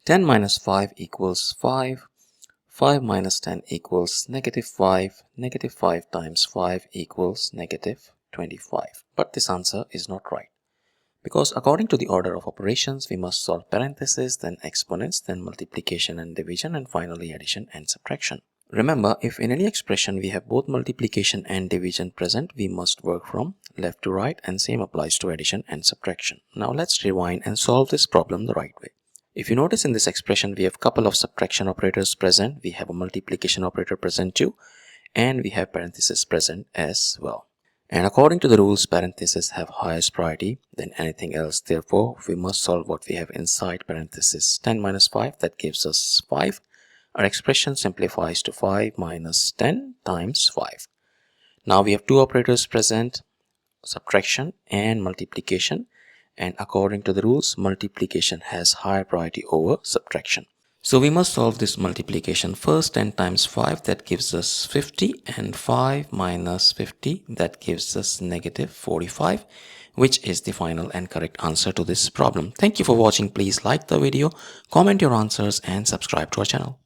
10 minus 5 equals 5. 5 minus 10 equals negative 5. Negative 5 times 5 equals negative 25. But this answer is not right, because according to the order of operations, we must solve parentheses, then exponents, then multiplication and division, and finally addition and subtraction. Remember, if in any expression we have both multiplication and division present, we must work from left to right, and same applies to addition and subtraction. Now let's rewind and solve this problem the right way. If you notice, in this expression we have a couple of subtraction operators present, we have a multiplication operator present too, and we have parentheses present as well. And according to the rules, parentheses have highest priority than anything else. Therefore, we must solve what we have inside parentheses. 10 minus 5, that gives us 5. Our expression simplifies to 5 minus 10 times 5. Now we have two operators present, subtraction and multiplication. And according to the rules, multiplication has higher priority over subtraction. So we must solve this multiplication first. 10 times 5, that gives us 50, and 5 minus 50, that gives us negative 45, which is the final and correct answer to this problem. Thank you for watching. Please like the video, comment your answers, and subscribe to our channel.